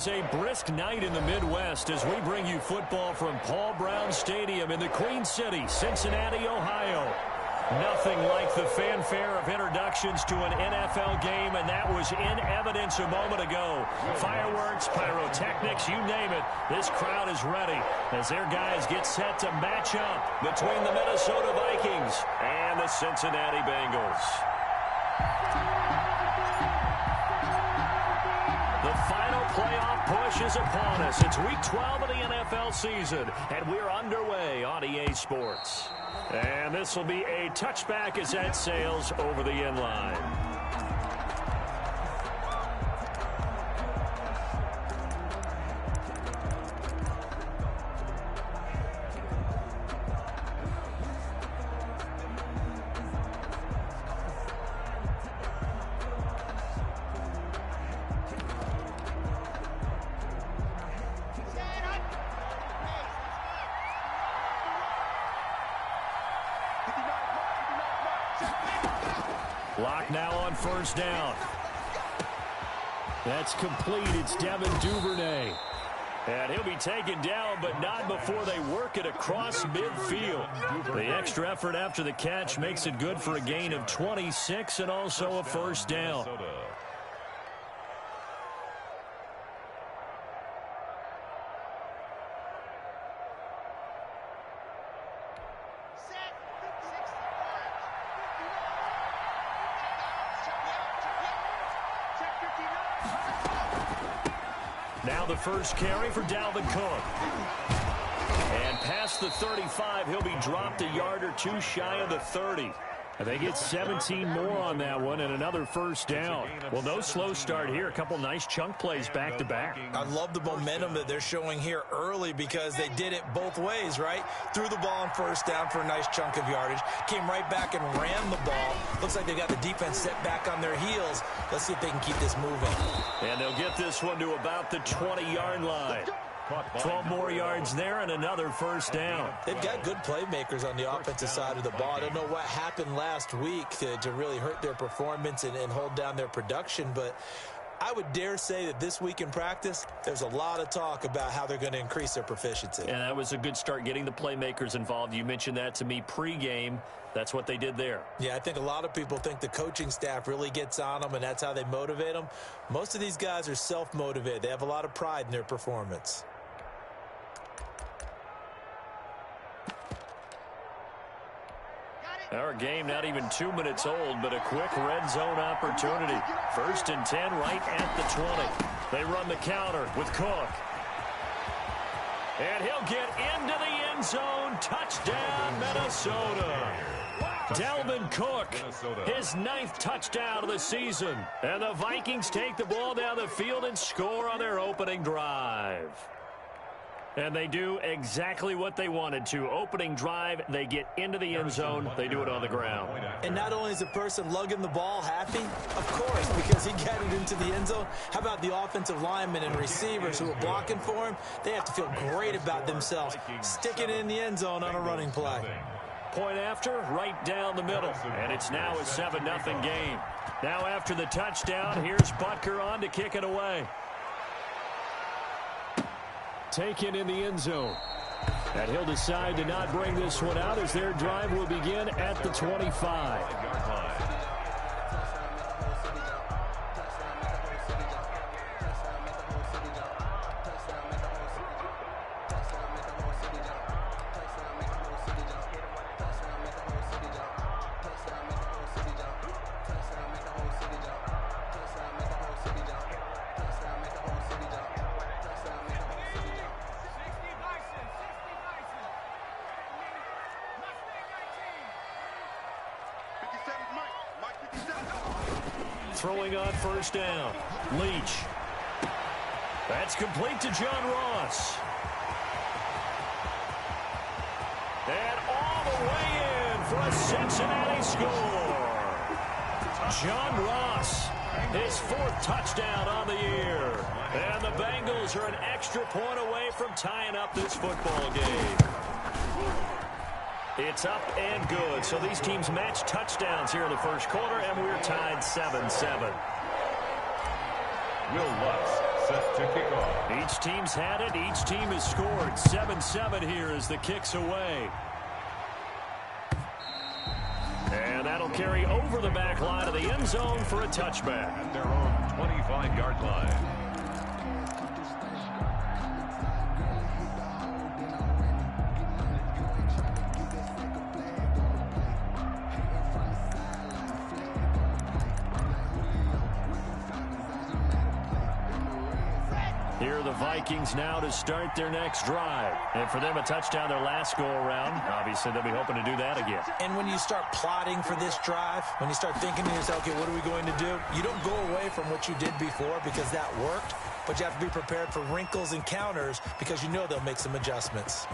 It's a brisk night in the Midwest as we bring you football from Paul Brown Stadium in the Queen City, Cincinnati, Ohio. Nothing like the fanfare of introductions to an NFL game, and that was in evidence a moment ago. Fireworks, pyrotechnics, you name it. This crowd is ready as their guys get set to match up between the Minnesota Vikings and the Cincinnati Bengals. The final playoff push is upon us. It's Week 12 of the NFL season, and we're underway on EA Sports. And this will be a touchback as that sails over the end line. Lock now on first down. That's complete. It's Devin Duvernay. And he'll be taken down, but not before they work it across midfield. The extra effort after the catch makes it good for a gain of 26 and also a first down. Now the first carry for Dalvin Cook. And past the 35, he'll be dropped a yard or two shy of the 30. And they get 17 more on that one and another first down. Well, no slow start here. A couple nice chunk plays back-to-back. I love the momentum that they're showing here early because they did it both ways, right? Threw the ball on first down for a nice chunk of yardage. Came right back and ran the ball. Looks like they got the defense set back on their heels. Let's see if they can keep this moving. And they'll get this one to about the 20-yard line. 12 more yards there and another first down. They've got good playmakers on the offensive side of the ball. I don't know what happened last week to really hurt their performance and hold down their production, but I would dare say that this week in practice, there's a lot of talk about how they're going to increase their proficiency. And that was a good start getting the playmakers involved. You mentioned that to me pregame. That's what they did there. Yeah, I think a lot of people think the coaching staff really gets on them, and that's how they motivate them. Most of these guys are self-motivated. They have a lot of pride in their performance. Our game not even 2 minutes old, but a quick red zone opportunity. 1st and 10 right at the 20. They run the counter with Cook. And he'll get into the end zone. Touchdown, Minnesota. Dalvin Cook, his 9th touchdown of the season. And the Vikings take the ball down the field and score on their opening drive. And they do exactly what they wanted to. Opening drive, they get into the end zone. They do it on the ground. And not only is the person lugging the ball happy, of course, because he got it into the end zone. How about the offensive linemen and receivers who are blocking for him? They have to feel great about themselves, sticking it in the end zone on a running play. Point after, right down the middle. And it's now a 7-0 game. Now after the touchdown, here's Butker on to kick it away. Taken in the end zone. And he'll decide to not bring this one out as their drive will begin at the 25. Throwing on first down. Leach. That's complete to John Ross. And all the way in for a Cincinnati score. John Ross, his 4th touchdown on the year. And the Bengals are an extra point away from tying up this football game. It's up and good. So these teams match touchdowns here in the first quarter, and we're tied 7-7. Will Lutz set to kick off. Each team's had it. Each team has scored. 7-7 here as the kick's away. And that'll carry over the back line of the end zone for a touchback. At their own 25-yard line. Here are the Vikings now to start their next drive. And for them, a touchdown their last go-around. Obviously, they'll be hoping to do that again. And when you start plotting for this drive, when you start thinking to yourself, okay, what are we going to do? You don't go away from what you did before because that worked, but you have to be prepared for wrinkles and counters because you know they'll make some adjustments.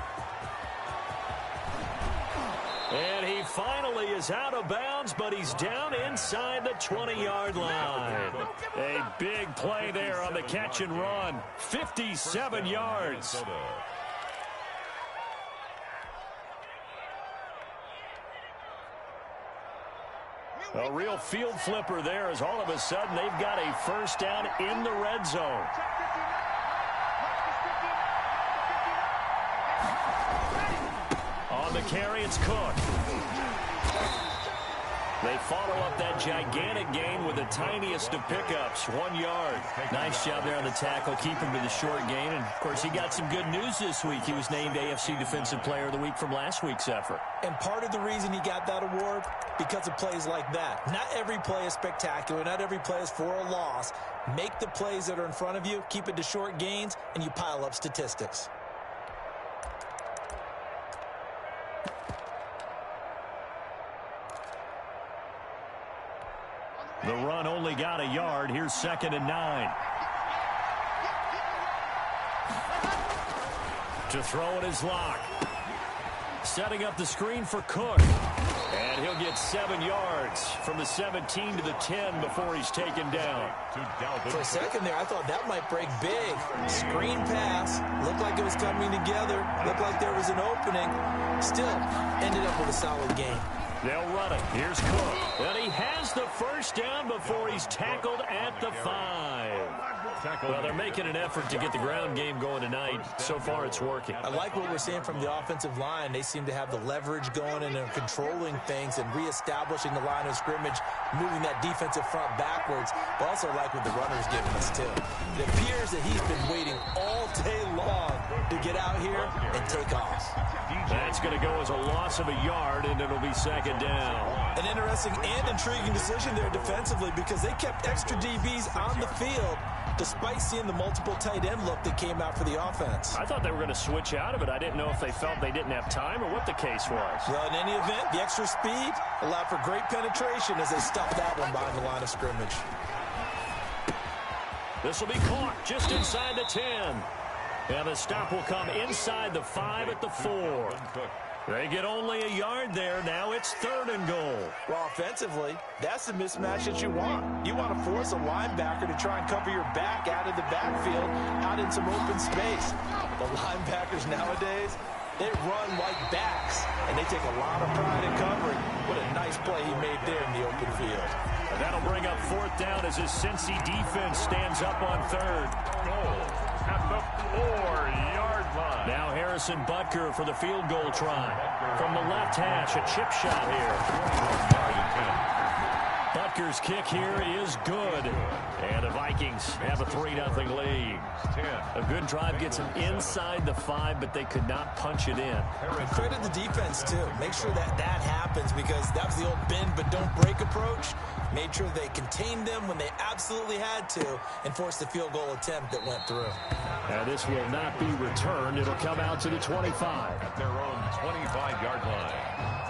And he finally is out of bounds, but he's down inside the 20-yard line. A big play there on the catch and run. 57 yards. A real field flipper there as all of a sudden they've got a first down in the red zone. On the carry, it's Cook. They follow up that gigantic gain with the tiniest of pickups, 1 yard. Nice job there on the tackle, keep him to the short gain. And, of course, he got some good news this week. He was named AFC Defensive Player of the Week from last week's effort. And part of the reason he got that award, because of plays like that. Not every play is spectacular. Not every play is for a loss. Make the plays that are in front of you, keep it to short gains, and you pile up statistics. The run only got a yard. Here's 2nd and 9. To throw it is Locke. Setting up the screen for Cook. And he'll get 7 yards from the 17 to the 10 before he's taken down. For a second there, I thought that might break big. Screen pass. Looked like it was coming together. Looked like there was an opening. Still ended up with a solid game. They'll run it. Here's Cook. And he has the first down before he's tackled at the 5. Well, they're making an effort to get the ground game going tonight. So far, it's working. I like what we're seeing from the offensive line. They seem to have the leverage going and they're controlling things and reestablishing the line of scrimmage, moving that defensive front backwards. But also like what the runner's giving us, too. It appears that he's been waiting all day long to get out here and take off. That's going to go as a loss of a yard, and it'll be 2nd down. An interesting and intriguing decision there defensively because they kept extra DBs on the field despite seeing the multiple tight end look that came out for the offense. I thought they were going to switch out of it. I didn't know if they felt they didn't have time or what the case was. Well, in any event, the extra speed allowed for great penetration as they stuffed that one behind the line of scrimmage. This will be caught just inside the 10. And the stop will come inside the 5 at the 4. They get only a yard there. Now it's 3rd and goal. Well, offensively, that's the mismatch that you want. You want to force a linebacker to try and cover your back out of the backfield, out in some open space. The linebackers nowadays, they run like backs, and they take a lot of pride in covering. What a nice play he made there in the open field. And that'll bring up 4th down as his Cincy defense stands up on 3rd. Goal at the 4-yard line. Now Harrison Butker for the field goal try. From the left hash, a chip shot here. Butker's kick here is good. And the Vikings have a 3-0 lead. A good drive gets them inside the 5, but they could not punch it in. And credit the defense, too. Make sure that happens because that was the old bend but don't break approach. Made sure they contained them when they absolutely had to and forced the field goal attempt that went through. Now this will not be returned. It'll come out to the 25. At their own 25-yard line.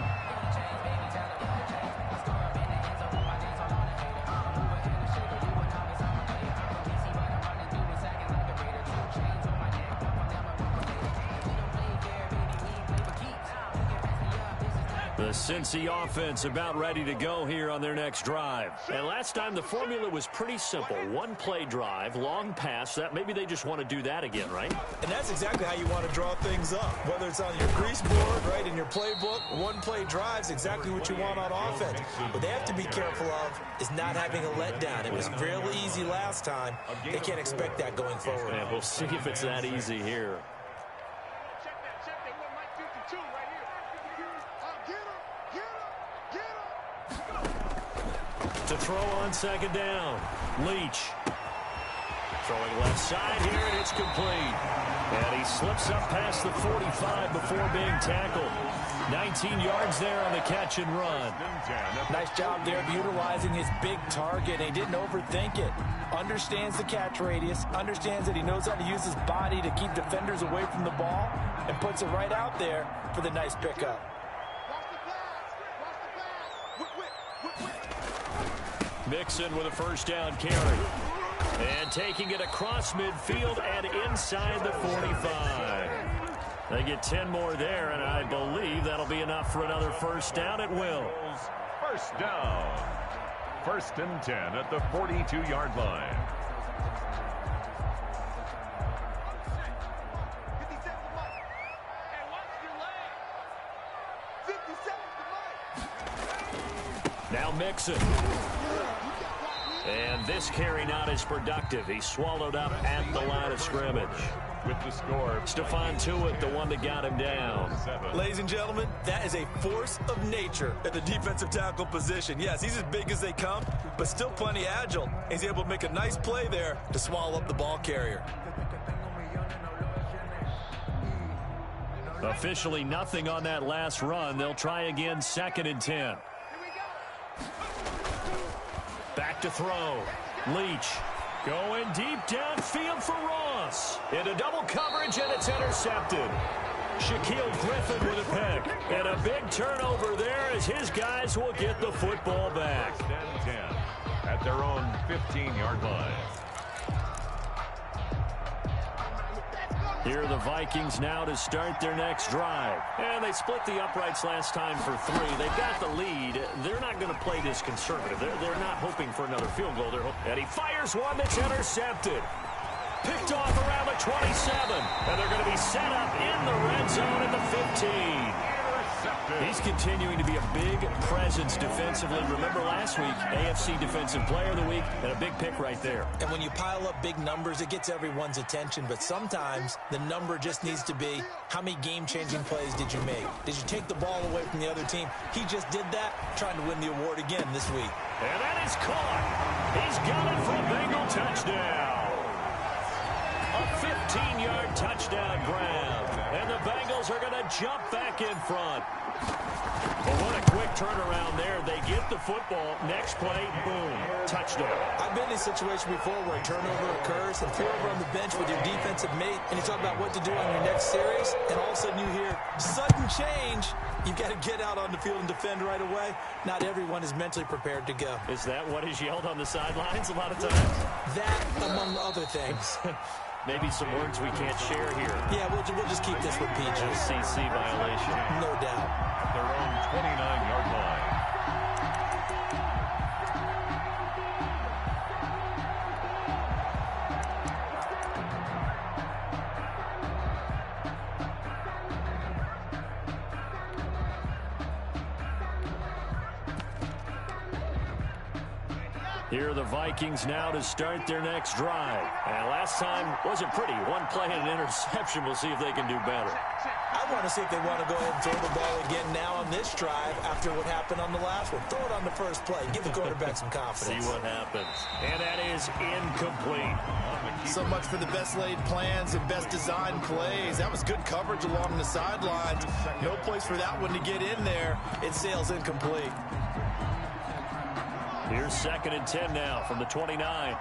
The The Cincy offense about ready to go here on their next drive. And last time the formula was pretty simple. One-play drive, long pass. That maybe they just want to do that again, right? And that's exactly how you want to draw things up. Whether it's on your grease board, right, in your playbook, one-play drive's exactly what you want on offense. What they have to be careful of is not having a letdown. It was really easy last time. They can't expect that going forward. And we'll see if it's that easy here. To throw on second down. Leach. Throwing left side here, and it's complete. And he slips up past the 45 before being tackled. 19 yards there on the catch and run. Nice job there of utilizing his big target. He didn't overthink it. Understands the catch radius. Understands that he knows how to use his body to keep defenders away from the ball. And puts it right out there for the nice pickup. Mixon with a first down carry. And taking it across midfield and inside the 45. They get 10 more there, and I believe that'll be enough for another first down at will. First down. 1st and 10 at the 42-yard line. Now Mixon. And this carry not as productive. He swallowed up at the line of scrimmage. With the score, Stephon Tuitt, the one that got him down. Ladies and gentlemen, that is a force of nature at the defensive tackle position. Yes, he's as big as they come, but still plenty agile. He's able to make a nice play there to swallow up the ball carrier. Officially nothing on that last run. They'll try again, 2nd and 10. Back to throw. Leach going deep downfield for Ross. Into double coverage, and it's intercepted. Shaquille Griffin with a pick. And a big turnover there as his guys will get the football back. 10 at their own 15-yard line. Here are the Vikings now to start their next drive. And they split the uprights last time for 3. They've got the lead. They're not going to play this conservative. They're not hoping for another field goal. And he fires one that's intercepted. Picked off around the 27. And they're going to be set up in the red zone at the 15. He's continuing to be a big presence defensively. Remember last week, AFC Defensive Player of the Week, and a big pick right there. And when you pile up big numbers, it gets everyone's attention. But sometimes the number just needs to be, how many game-changing plays did you make? Did you take the ball away from the other team? He just did that, trying to win the award again this week. And that is caught. He's got it for a Bengal touchdown. A 15-yard touchdown grab. And the Bengals are going to jump back in front. But what a quick turnaround there. They get the football. Next play, boom, touchdown. I've been in a situation before where a turnover occurs, and if you're over on the bench with your defensive mate, and you talk about what to do on your next series, and all of a sudden you hear sudden change, you've got to get out on the field and defend right away. Not everyone is mentally prepared to go. Is that what is yelled on the sidelines a lot of times? That, among other things. Maybe some words we can't share here. Yeah, we'll just keep this with PG. CC violation. No doubt. Their own 29-yard line. Here are the Vikings now to start their next drive. And last time wasn't pretty. One play and an interception. We'll see if they can do better. I want to see if they want to go ahead and throw the ball again now on this drive after what happened on the last one. Throw it on the first play. Give the quarterback some confidence. See what happens. And that is incomplete. So much for the best laid plans and best designed plays. That was good coverage along the sidelines. No place for that one to get in there. It sails incomplete. Here's 2nd and 10 now from the 29.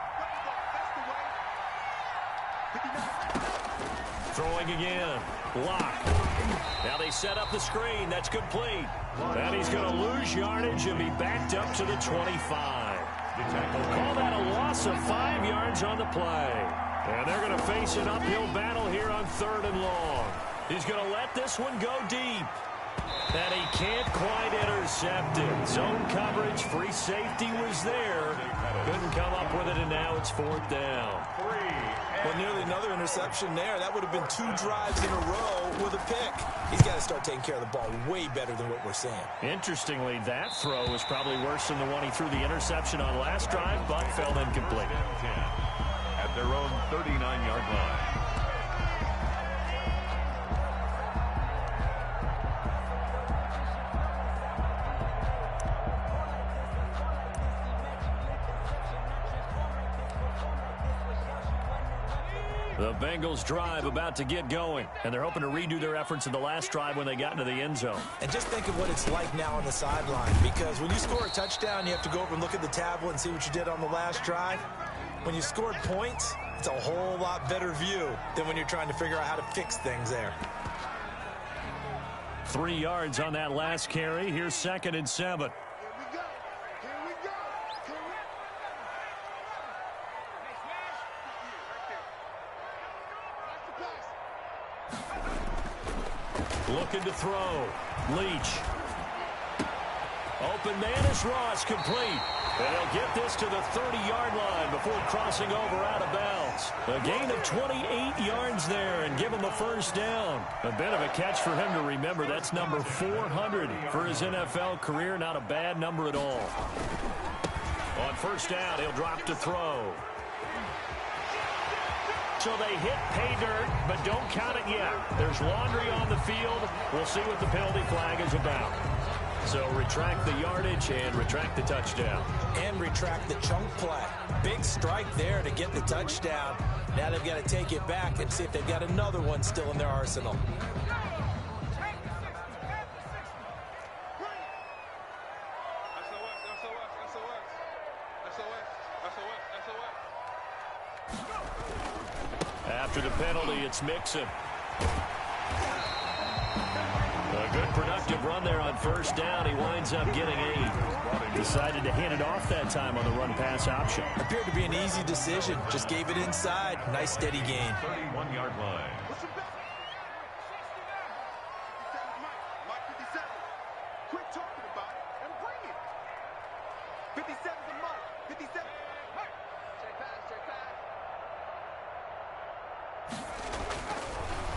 Throwing again. Lock. Now they set up the screen. That's complete. And he's going to lose yardage and be backed up to the 25. We'll call that a loss of 5 yards on the play. And they're going to face an uphill battle here on 3rd and long. He's going to let this one go deep. And he can't quite intercept it. Zone coverage, free safety was there. Couldn't come up with it, and now it's 4th down. Well, nearly another interception there. That would have been 2 drives in a row with a pick. He's got to start taking care of the ball way better than what we're seeing. Interestingly, that throw was probably worse than the one he threw the interception on last drive, but fell incomplete. At their own 39-yard line. The Bengals drive about to get going, and they're hoping to redo their efforts in the last drive when they got into the end zone. And just think of what it's like now on the sideline, because when you score a touchdown, you have to go over and look at the tablet and see what you did on the last drive. When you scored points, it's a whole lot better view than when you're trying to figure out how to fix things there. 3 yards on that last carry. Here's 2nd and 7. Looking to throw. Leach. Open man is Ross, complete. And he'll get this to the 30-yard line before crossing over out of bounds. A gain of 28 yards there and give him a 1st down. A bit of a catch for him to remember. That's number 400 for his NFL career. Not a bad number at all. On 1st down, he'll drop to throw. So they hit pay dirt, but don't count it yet. There's laundry on the field. We'll see what the penalty flag is about. So retract the yardage and retract the touchdown. And retract the chunk play. Big strike there to get the touchdown. Now they've got to take it back and see if they've got another one still in their arsenal. After the penalty, it's Mixon. A good productive run there on 1st down. He winds up getting 8. Decided to hand it off that time on the run-pass option. Appeared to be an easy decision. Just gave it inside. Nice steady gain. 31-yard line.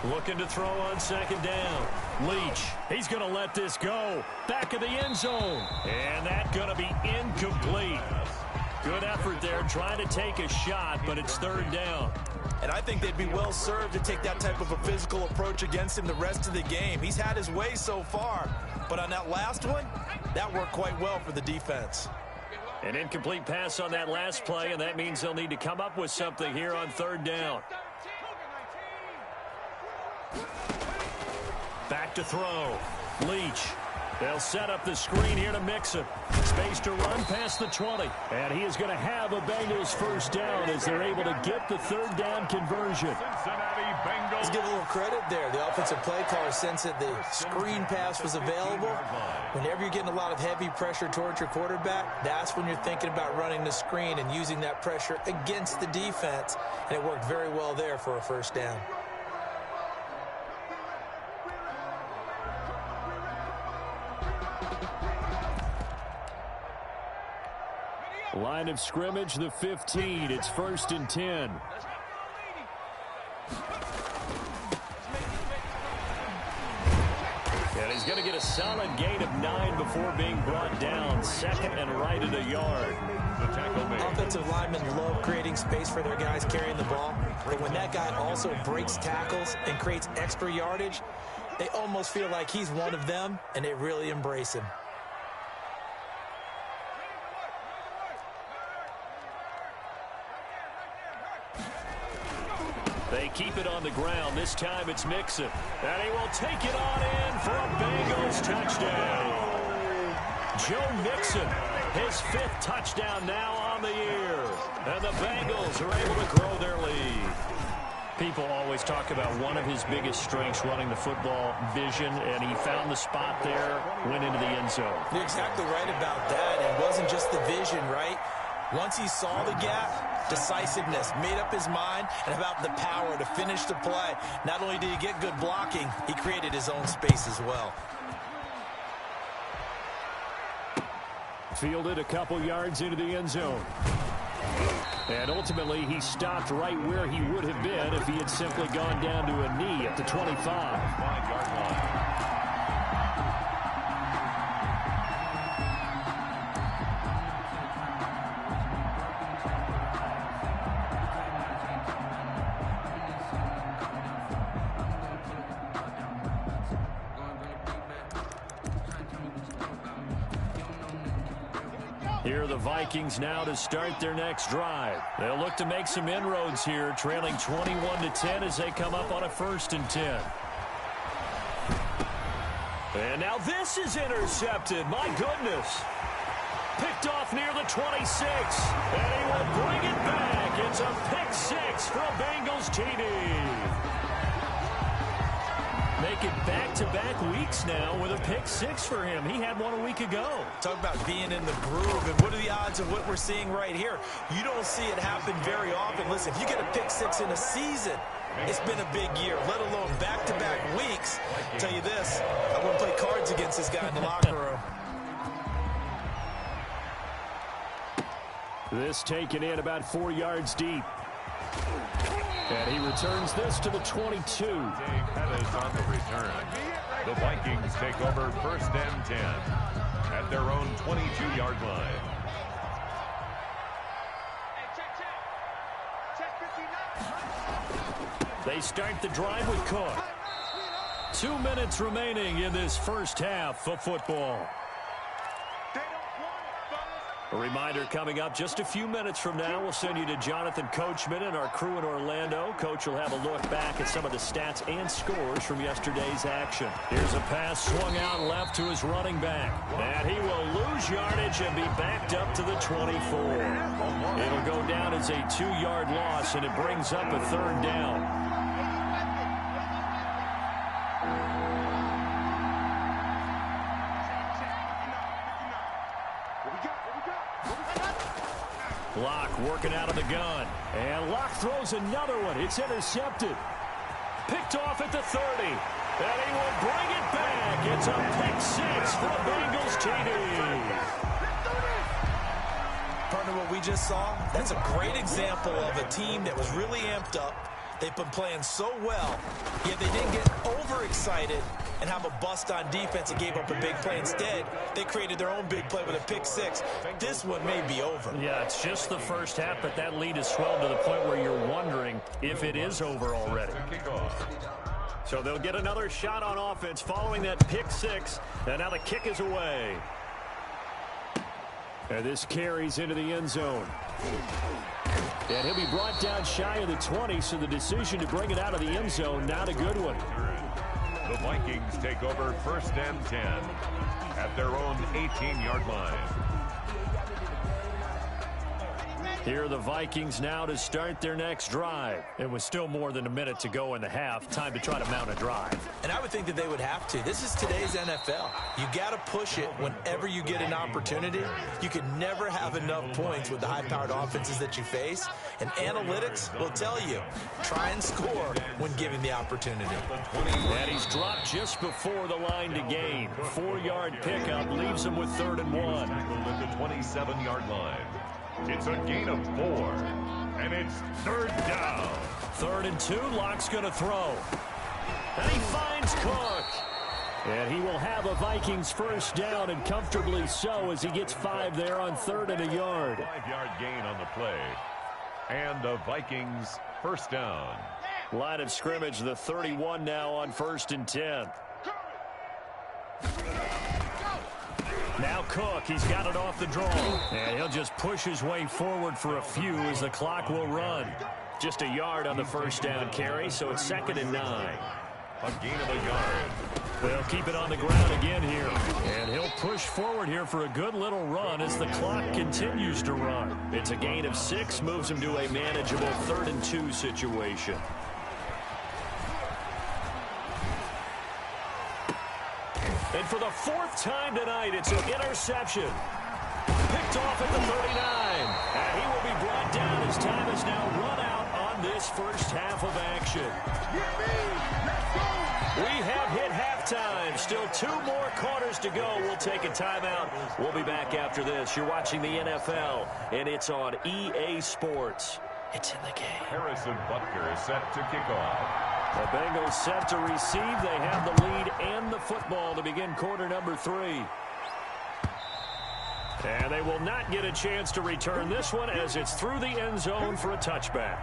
Looking to throw on 2nd down. Leach. He's going to let this go. Back of the end zone. And that's going to be incomplete. Good effort there trying to take a shot, but it's 3rd down. And I think they'd be well served to take that type of a physical approach against him the rest of the game. He's had his way so far. But on that last one, that worked quite well for the defense. An incomplete pass on that last play, and that means they'll need to come up with something here on 3rd down. Back to throw. Leach. They'll set up the screen here to Mixon. Space to run past the 20. And he is going to have a Bengals 1st down as they're able to get the 3rd down conversion. Let's give a little credit there. The offensive play caller sensed that the screen pass was available. Whenever you're getting a lot of heavy pressure towards your quarterback, that's when you're thinking about running the screen and using that pressure against the defense. And it worked very well there for a 1st down. Line of scrimmage, the 15. It's 1st and 10. And he's going to get a solid gain of 9 before being brought down. 2nd and right at a yard. Offensive linemen love creating space for their guys carrying the ball. But when that guy also breaks tackles and creates extra yardage, they almost feel like he's one of them, and they really embrace him. They keep it on the ground. This time it's Mixon. And he will take it on in for a Bengals touchdown. Joe Mixon, his 5th touchdown now on the year. And the Bengals are able to grow their lead. People always talk about one of his biggest strengths, running the football, vision, and he found the spot there, went into the end zone. You're exactly right about that. It wasn't just the vision, right? Once he saw the gap, decisiveness, made up his mind, and about the power to finish the play. Not only did he get good blocking, he created his own space as well. Fielded a couple yards into the end zone. And ultimately, he stopped right where he would have been if he had simply gone down to a knee at the 25. 5-yard line. Here are the Vikings now to start their next drive. They'll look to make some inroads here, trailing 21-10 as they come up on a 1st and 10. And now this is intercepted. My goodness. Picked off near the 26. And he will bring it back. It's a pick 6 for a Bengals TD. Make it back-to-back weeks now with a pick 6 for him. He had one a week ago. Talk about being in the groove, and what are the odds of what we're seeing right here? You don't see it happen very often. Listen, if you get a pick 6 in a season, it's been a big year, let alone back-to-back weeks. I'll tell you this, I wouldn't play cards against this guy in the locker room. This taken in about 4 yards deep. And he returns this to the 22. Dave Pettis on the return. The Vikings take over 1st and 10 at their own 22-yard line. They start the drive with Cook. 2 minutes remaining in this first half of football. A reminder coming up just a few minutes from now. We'll send you to Jonathan Coachman and our crew in Orlando. Coach will have a look back at some of the stats and scores from yesterday's action. Here's a pass swung out left to his running back. And he will lose yardage and be backed up to the 24. It'll go down as a 2-yard loss, and it brings up a 3rd down. Locke working out of the gun. And Locke throws another one. It's intercepted. Picked off at the 30. And he will bring it back. It's a pick 6 for the Bengals TD. Partner, what we just saw, that's a great example of a team that was really amped up. They've been playing so well, yet they didn't get overexcited and have a bust on defense and gave up a big play. Instead, they created their own big play with a pick 6. This one may be over. Yeah, it's just the first half, but that lead has swelled to the point where you're wondering if it is over already. So they'll get another shot on offense following that pick 6, and now the kick is away. And this carries into the end zone. And he'll be brought down shy of the 20, so the decision to bring it out of the end zone, not a good one. The Vikings take over 1st and 10 at their own 18-yard line. Here are the Vikings now to start their next drive. It was still more than a minute to go in the half. Time to try to mount a drive. And I would think that they would have to. This is today's NFL. You got to push it whenever you get an opportunity. You can never have enough points with the high-powered offenses that you face. And analytics will tell you, try and score when given the opportunity. And he's dropped just before the line to gain. 4-yard pickup leaves him with 3rd and 1. At the 27-yard line. It's a gain of 4, and it's 3rd down. 3rd and 2, Locke's going to throw. And he finds Cook. And he will have a Vikings 1st down, and comfortably so, as he gets 5 there on 3rd and a yard. 5-yard gain on the play, and a Vikings 1st down. Line of scrimmage, the 31 now on 1st and 10. Now Cook, he's got it off the draw. And he'll just push his way forward for a few as the clock will run. Just a yard on the 1st down carry, so it's 2nd and 9. A gain of a yard. They'll keep it on the ground again here. And he'll push forward here for a good little run as the clock continues to run. It's a gain of 6, moves him to a manageable 3rd and 2 situation. And for the 4th time tonight, it's an interception. Picked off at the 39. And he will be brought down as time is now run out on this first half of action. We have hit halftime. Still 2 more quarters to go. We'll take a timeout. We'll be back after this. You're watching the NFL, and it's on EA Sports. It's in the game. Harrison Butker is set to kick off. The Bengals set to receive. They have the lead and the football to begin quarter number 3. And they will not get a chance to return this one as it's through the end zone for a touchback.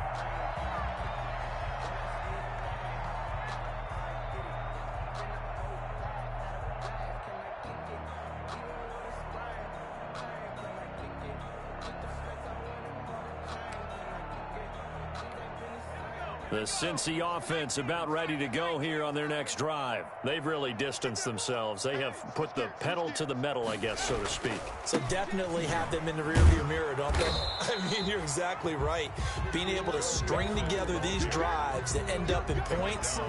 The Cincy offense about ready to go here on their next drive. They've really distanced themselves. They have put the pedal to the metal, I guess, so to speak. So definitely have them in the rearview mirror, don't they? I mean, you're exactly right. Being able to string together these drives that end up in points,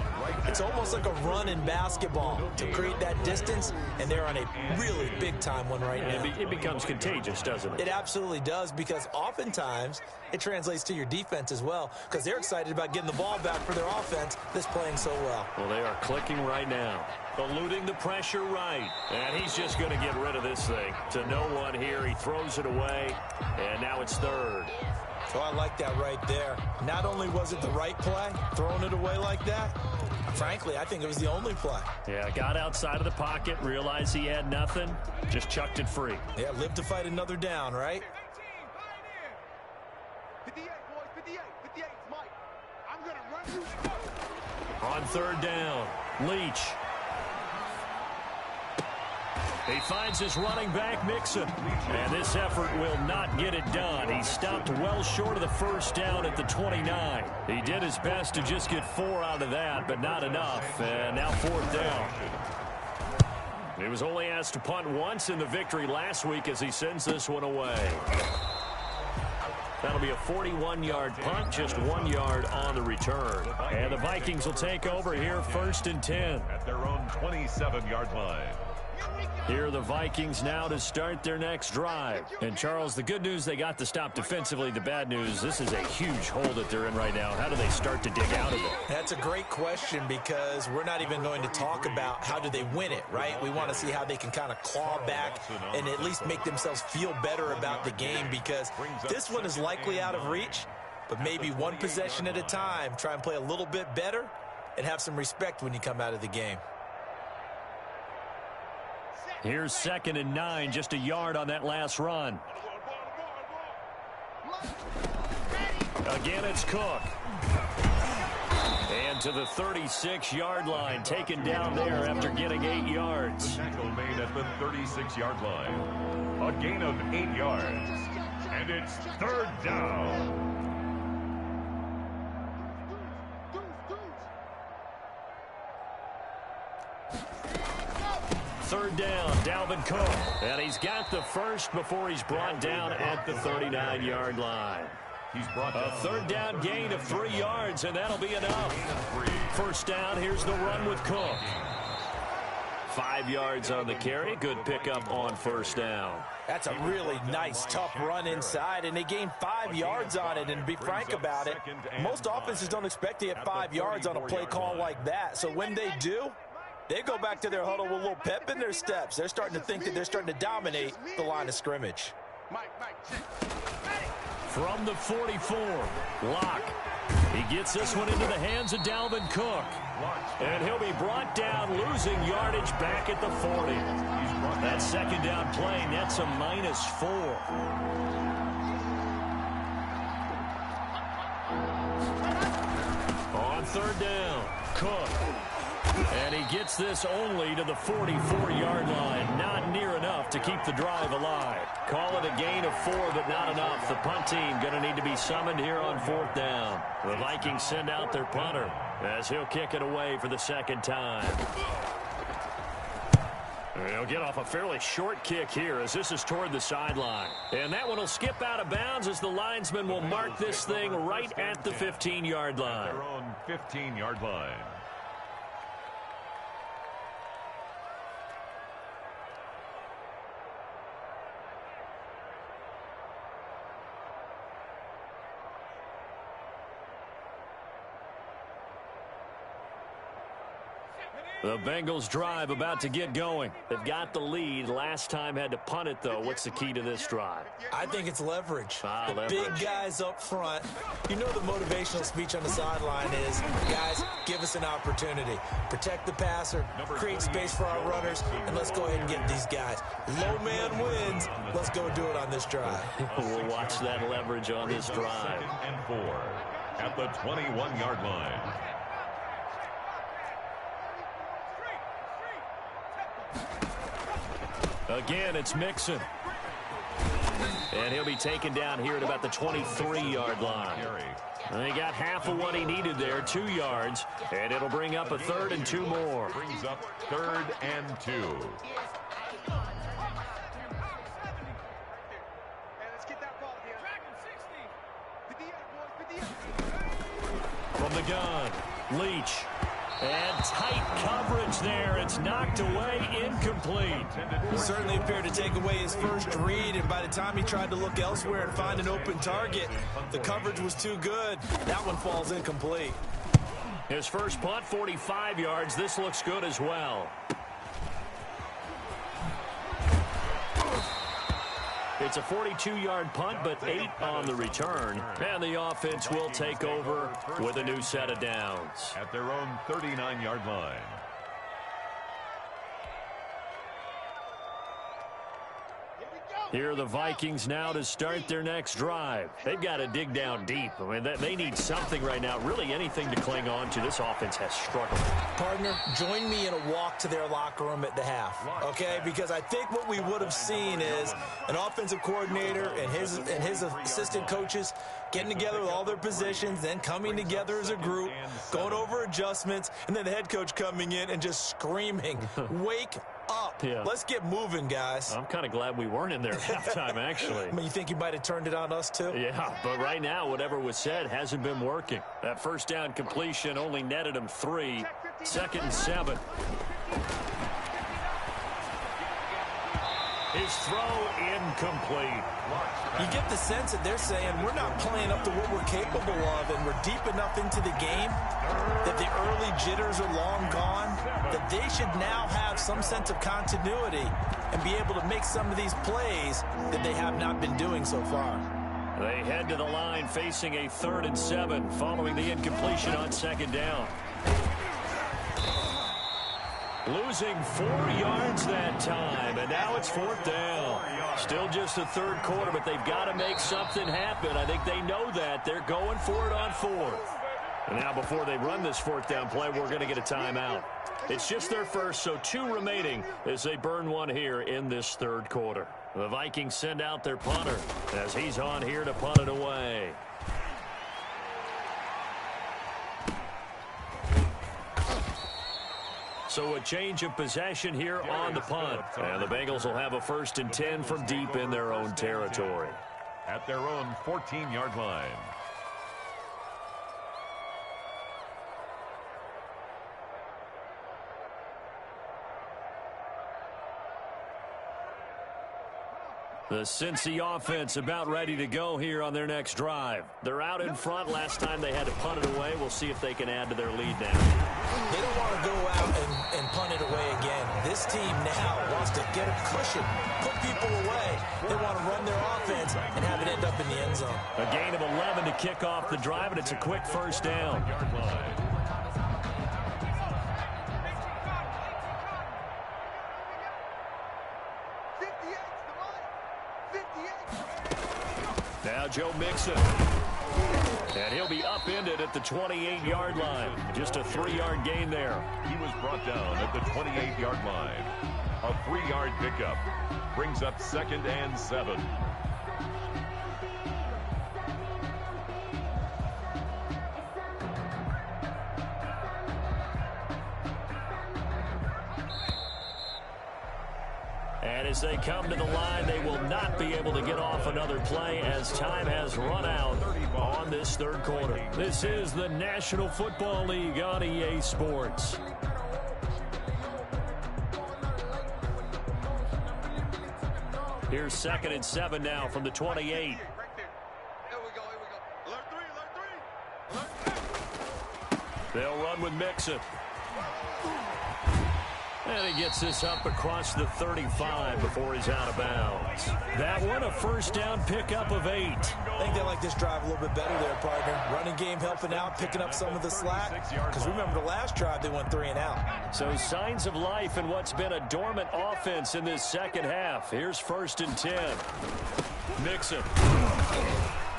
it's almost like a run in basketball to create that distance, and they're on a really big-time one right now. It becomes contagious, doesn't it? It absolutely does, because oftentimes it translates to your defense as well, because they're excited about getting the ball back for their offense that's playing so well. Well, they are clicking right now, eluding the pressure right, and he's just going to get rid of this thing to no one here. He throws it away, and now it's third. So I like that right there. Not only was it the right play, throwing it away like that, frankly, I think it was the only play. Yeah, got outside of the pocket, realized he had nothing, just chucked it free. Yeah, live to fight another down, right? 58, boys, 58, 58, Mike. I'm going to run you. On third down, Leach. He finds his running back, Mixon. And this effort will not get it done. He stopped well short of the first down at the 29. He did his best to just get 4 out of that, but not enough. And now fourth down. He was only asked to punt once in the victory last week as he sends this one away. That'll be a 41-yard punt, just 1 yard on the return. And the Vikings will take over here, 1st and 10. At their own 27-yard line. Here are the Vikings now to start their next drive. And, Charles, the good news, they got to stop defensively. The bad news, this is a huge hole that they're in right now. How do they start to dig out of it? That's a great question, because we're not even going to talk about how do they win it, right? We want to see how they can kind of claw back and at least make themselves feel better about the game, because this one is likely out of reach, but maybe one possession at a time. Try and play a little bit better and have some respect when you come out of the game. Here's 2nd and 9, just a yard on that last run. Again, it's Cook. And to the 36-yard line, taken down there after getting 8 yards. Tackle made at the 36-yard line. A gain of 8 yards. And it's third down. Third down, Dalvin Cook. And he's got the first before he's brought down at the 39-yard line. He's brought A third down gain of 3 yards, and that'll be enough. First down, here's the run with Cook. 5 yards on the carry. Good pickup on first down. That's a really nice, tough run inside, and they gained 5 yards on it. And to be frank about it, most offenses don't expect to get 5 yards on a play call like that. So when they do, they go back to their huddle with a little pep in their steps. They're starting to think that they're starting to dominate the line of scrimmage. From the 44, Locke. He gets this one into the hands of Dalvin Cook. And he'll be brought down, losing yardage back at the 40. That second down play, that's a -4. On third down, Cook. And he gets this only to the 44-yard line. Not near enough to keep the drive alive. Call it a gain of 4, but not enough. The punt team going to need to be summoned here on fourth down. The Vikings send out their punter as he'll kick it away for the second time. He'll get off a fairly short kick here as this is toward the sideline. And that one will skip out of bounds as the linesman will mark this thing right at the 15-yard line. Their own 15-yard line. The Bengals drive about to get going. They've got the lead. Last time had to punt it, though. What's the key to this drive? I think it's leverage. Leverage. Big guys up front. You know the motivational speech on the sideline is, guys, give us an opportunity. Protect the passer, create space for our runners, and let's go ahead and get these guys. Low man wins. Let's go do it on this drive. We'll watch that leverage on this drive. 2nd and 4 at the 21-yard line. Again, it's Mixon. And he'll be taken down here at about the 23-yard line. And he got half of what he needed there, 2 yards. And it'll bring up a 3rd and 2 more. Brings up 3rd and 2. From the gun, Leach. And tight coverage there. It's knocked away, incomplete. He certainly appeared to take away his first read, and by the time he tried to look elsewhere and find an open target, the coverage was too good. That one falls incomplete. His first punt, 45 yards. This looks good as well. It's a 42-yard punt, but 8 on the return. And the offense will take over with a new set of downs. At their own 39-yard line. Here are the Vikings now to start their next drive. They've got to dig down deep. I mean, they need something right now, really anything to cling on to. This offense has struggled. Partner, join me in a walk to their locker room at the half, okay? Because I think what we would have seen is an offensive coordinator and his assistant coaches getting together with all their positions, then coming together as a group, going over adjustments, and then the head coach coming in and just screaming, wake up. Yeah. Let's get moving, guys. I'm kind of glad we weren't in there at halftime, actually. I mean, you think you might have turned it on us, too? Yeah, but right now, whatever was said hasn't been working. That first down completion only netted him 3. 2nd and 7. His throw incomplete. You get the sense that they're saying we're not playing up to what we're capable of, and we're deep enough into the game that the early jitters are long gone, that they should now have some sense of continuity and be able to make some of these plays that they have not been doing so far. They head to the line facing a 3rd and 7 following the incompletion on 2nd down. Losing 4 yards that time, and now it's 4th down. Still just a 3rd quarter, but they've got to make something happen. I think they know that. They're going for it on 4th. And now before they run this 4th down play, we're going to get a timeout. It's just their first, so 2 remaining as they burn one here in this 3rd quarter. The Vikings send out their punter as he's on here to punt it away. So a change of possession here on the punt. And the Bengals will have a 1st and 10 from deep in their own territory. At their own 14-yard line. The Cincy offense about ready to go here on their next drive. They're out in front. Last time they had to punt it away. We'll see if they can add to their lead now. They don't want to go out and punt it away again. This team now wants to get a cushion, put people away. They want to run their offense and have it end up in the end zone. A gain of 11 to kick off the drive, and it's a quick 1st down. Now Joe Mixon. And he'll be upended at the 28-yard line. Just a 3-yard gain there. He was brought down at the 28-yard line. A 3-yard pickup brings up 2nd and 7. And as they come to the line, they will not be able to get off another play as time has run out on this 3rd quarter. This is the National Football League on EA Sports. Here's 2nd and 7 now from the 28. Here we go. Alert three. They'll run with Mixon. And he gets this up across the 35 before he's out of bounds. That one, a first down pickup of 8. I think they like this drive a little bit better there, partner. Running game helping out, picking up some of the slack. Because remember, the last drive, they went 3 and out. So signs of life in what's been a dormant offense in this second half. Here's 1st and 10. Mixon.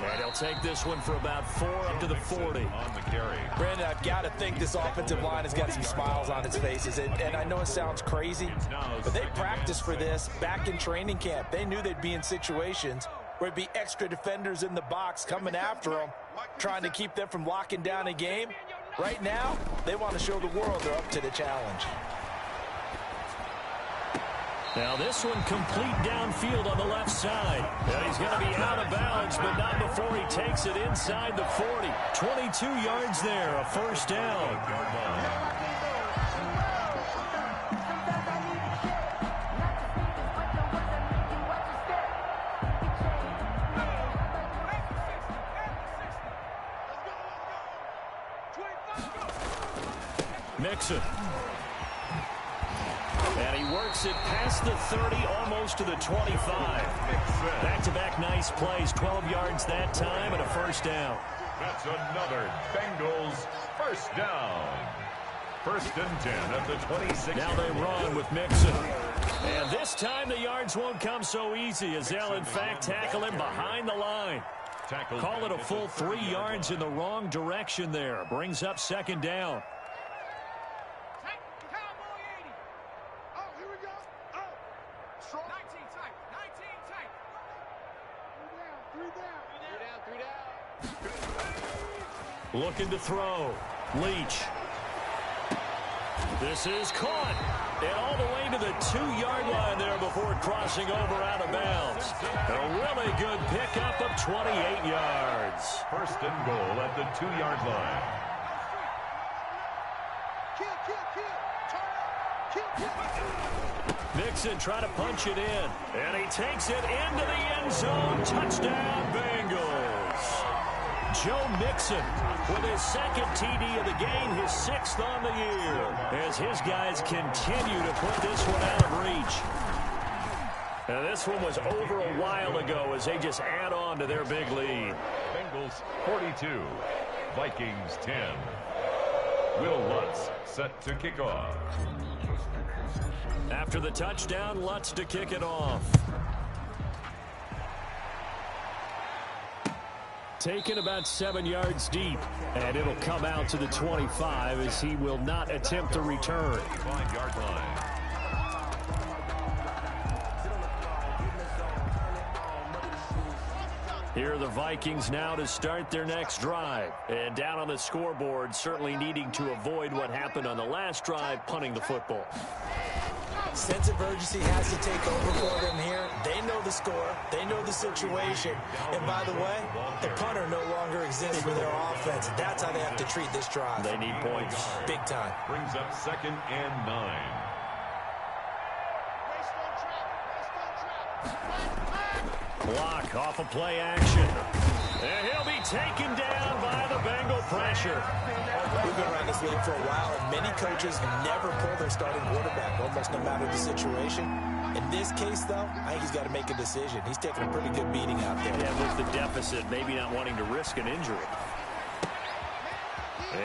And he'll take this one for about 4 up to the 40. On the carry. Brandon, I've got to think this offensive line has got some smiles on its faces. And I know it sounds crazy, but they practiced for this back in training camp. They knew they'd be in situations where it'd be extra defenders in the box coming after them, trying to keep them from locking down a game. Right now, they want to show the world they're up to the challenge. Now this one complete downfield on the left side. Now he's going to be out of bounds, but not before he takes it inside the 40. 22 yards there, a first down. Mixon. And he works it past the 30, almost to the 25. Back-to-back nice plays, 12 yards that time, and a first down. That's another Bengals first down. 1st and 10 at the 26. Now they run with Mixon. And this time the yards won't come so easy as they'll, in fact, tackle him behind the line. Call it a full 3 yards in the wrong direction there. Brings up 2nd down. Looking to throw. Leach. This is caught. And all the way to the 2-yard line there before crossing over out of bounds. A really good pickup of 28 yards. 1st and goal at the 2-yard line. Mixon trying to punch it in. And he takes it into the end zone. Touchdown, Bengals. Joe Mixon with his 2nd TD of the game, his 6th on the year, as his guys continue to put this one out of reach. Now this one was over a while ago as they just add on to their big lead. Bengals 42, Vikings 10. Will Lutz set to kick off. After the touchdown, Lutz to kick it off. Taken about 7 yards deep, and it'll come out to the 25 as he will not attempt to return. 5-yard line. Here are the Vikings now to start their next drive. And down on the scoreboard, certainly needing to avoid what happened on the last drive, punting the football. Sense of urgency has to take over for them here. They know the score. They know the situation. And by the way, the punter no longer exists for their offense. That's how they have to treat this drive. They need points. Big time. Brings up 2nd and 9. Block off of play action. And he'll be taken down by the Bengal pressure. We've been around this league for a while, and many coaches never pull their starting quarterback, almost no matter the situation. In this case, though, I think he's got to make a decision. He's taking a pretty good beating out there. Yeah, with the deficit, maybe not wanting to risk an injury.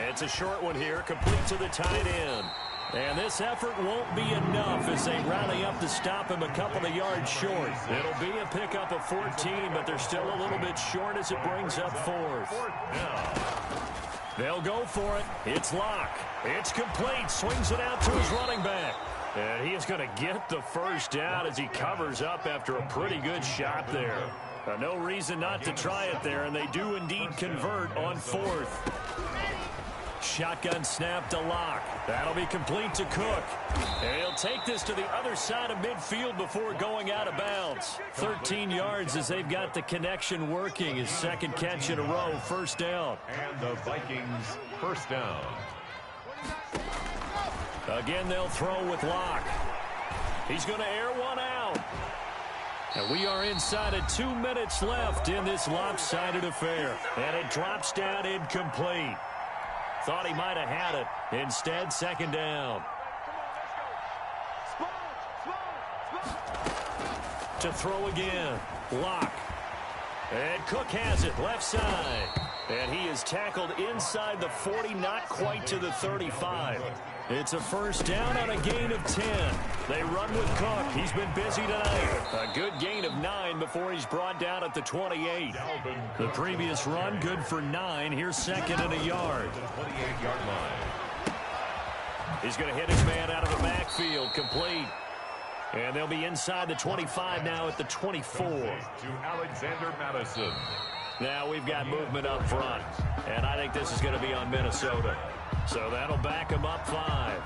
It's a short one here, complete to the tight end. And this effort won't be enough as they rally up to stop him a couple of yards short. It'll be a pickup of 14, but they're still a little bit short as it brings up 4th. They'll go for it. It's Locke. It's complete. Swings it out to his running back. And he is going to get the first down as he covers up after a pretty good shot there. No reason not to try it there, and they do indeed convert on 4th. Shotgun snap to Locke. That'll be complete to Cook. And he'll take this to the other side of midfield before going out of bounds. 13 yards as they've got the connection working. His 2nd catch in a row, first down. And the Vikings first down. Again, they'll throw with Locke. He's going to air one out. And we are inside of 2 minutes left in this lopsided affair. And it drops down incomplete. Thought he might have had it. Instead, 2nd down. To throw again. Locke. And Cook has it left side. And he is tackled inside the 40, not quite to the 35. It's a first down on a gain of 10. They run with Cook. He's been busy tonight. A good gain of 9 before he's brought down at the 28. The previous run, good for 9. Here's second and a yard. The 28-yard line. He's going to hit his man out of the backfield. Complete. And they'll be inside the 25 now at the 24. To Alexander Madison. Now we've got movement up front. And I think this is going to be on Minnesota. So that'll back him up 5.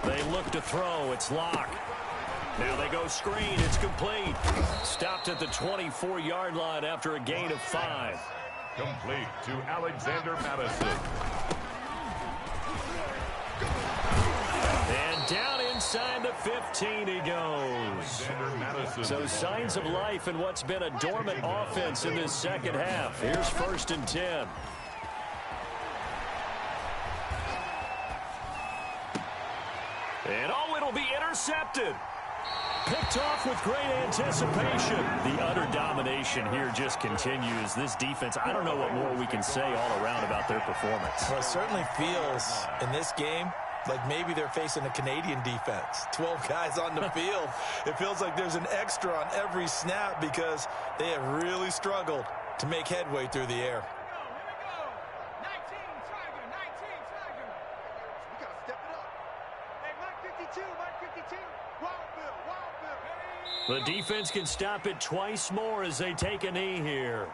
They look to throw. It's Locke. Now they go screen. It's complete. Stopped at the 24-yard line after a gain of 5. Complete to Alexander Madison. And down inside the 15 he goes. So signs of life in what's been a dormant offense in this second half. Here's first and 10. And it'll be intercepted. Picked off with great anticipation. The utter domination here just continues. This defense, I don't know what more we can say all around about their performance. Well, it certainly feels in this game like maybe they're facing a Canadian defense. 12 guys on the field. It feels like there's an extra on every snap because they have really struggled to make headway through the air. The defense can stop it twice more as they take a knee here.